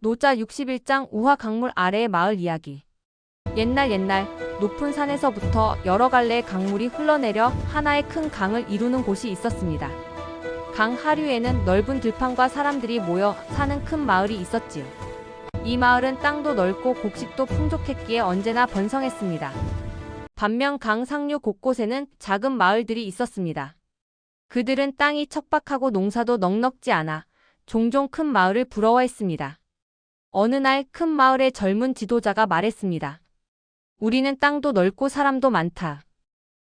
노자 61장 우화 강물 아래의 마을 이야기. 옛날 높은 산에서부터 여러 갈래의 강물이 흘러내려 하나의 큰 강을 이루는 곳이 있었습니다. 강 하류에는 넓은 들판과 사람들이 모여 사는 큰 마을이 있었지요. 이 마을은 땅도 넓고 곡식도 풍족했기에 언제나 번성했습니다. 반면 강 상류 곳곳에는 작은 마을들이 있었습니다. 그들은 땅이 척박하고 농사도 넉넉지 않아 종종 큰 마을을 부러워했습니다. 어느 날 큰 마을의 젊은 지도자가 말했습니다. 우리는 땅도 넓고 사람도 많다.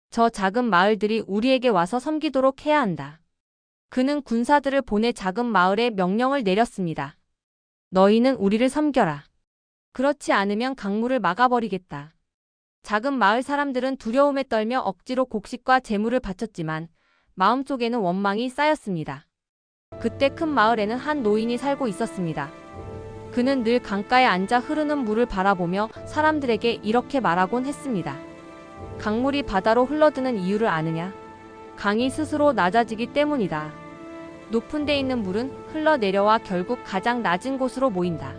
저 작은 마을들이 우리에게 와서 섬기도록 해야 한다. 그는 군사들을 보내 작은 마을에 명령을 내렸습니다. 너희는 우리를 섬겨라. 그렇지 않으면 강물을 막아버리겠다. 작은 마을 사람들은 두려움에 떨며 억지로 곡식과 재물을 바쳤지만 마음속에는 원망이 쌓였습니다. 그때 큰 마을에는 한 노인이 살고 있었습니다. 그는 늘 강가에 앉아 흐르는 물을 바라보며 사람들에게 이렇게 말하곤 했습니다. 강물이 바다로 흘러드는 이유를 아느냐? 강이 스스로 낮아지기 때문이다. 높은 데 있는 물은 흘러내려와 결국 가장 낮은 곳으로 모인다.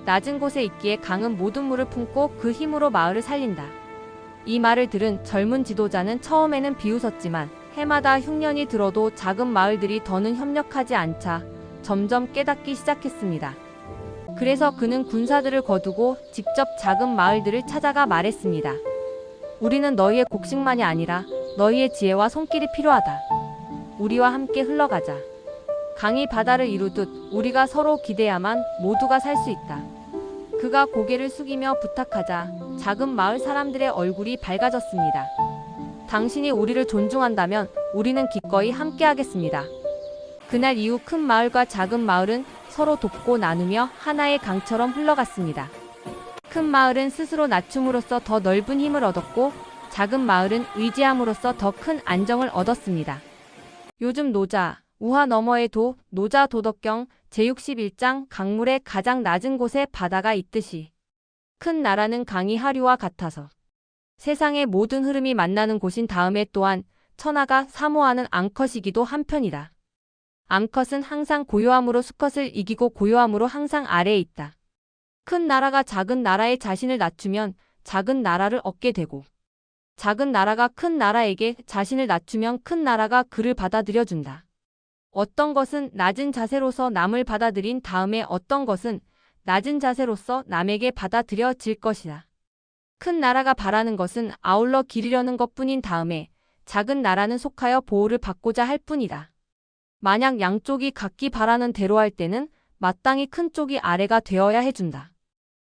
낮은 곳에 있기에 강은 모든 물을 품고 그 힘으로 마을을 살린다. 이 말을 들은 젊은 지도자는 처음에는 비웃었지만 해마다 흉년이 들어도 작은 마을들이 더는 협력하지 않자 점점 깨닫기 시작했습니다. 그래서 그는 군사들을 거두고 직접 작은 마을들을 찾아가 말했습니다. 우리는 너희의 곡식만이 아니라 너희의 지혜와 손길이 필요하다. 우리와 함께 흘러가자. 강이 바다를 이루듯 우리가 서로 기대야만 모두가 살 수 있다. 그가 고개를 숙이며 부탁하자 작은 마을 사람들의 얼굴이 밝아졌습니다. 당신이 우리를 존중한다면 우리는 기꺼이 함께하겠습니다. 그날 이후 큰 마을과 작은 마을은 서로 돕고 나누며 하나의 강처럼 흘러갔습니다. 큰 마을은 스스로 낮춤으로써 더 넓은 힘을 얻었고 작은 마을은 의지함으로써 더 큰 안정을 얻었습니다. 요즘 노자, 우화 너머의 노자 도덕경 제61장 강물의 가장 낮은 곳에 바다가 있듯이 큰 나라는 강이 하류와 같아서 세상의 모든 흐름이 만나는 곳인 다음에 또한 천하가 사모하는 암컷이기도 한편이다. 암컷은 항상 고요함으로 수컷을 이기고 고요함으로 항상 아래에 있다. 큰 나라가 작은 나라에 자신을 낮추면 작은 나라를 얻게 되고 작은 나라가 큰 나라에게 자신을 낮추면 큰 나라가 그를 받아들여준다. 어떤 것은 낮은 자세로서 남을 받아들인 다음에 어떤 것은 낮은 자세로서 남에게 받아들여질 것이다. 큰 나라가 바라는 것은 아울러 기르려는 것뿐인 다음에 작은 나라는 속하여 보호를 받고자 할 뿐이다. 만약 양쪽이 각기 바라는 대로 할 때는 마땅히 큰 쪽이 아래가 되어야 해준다.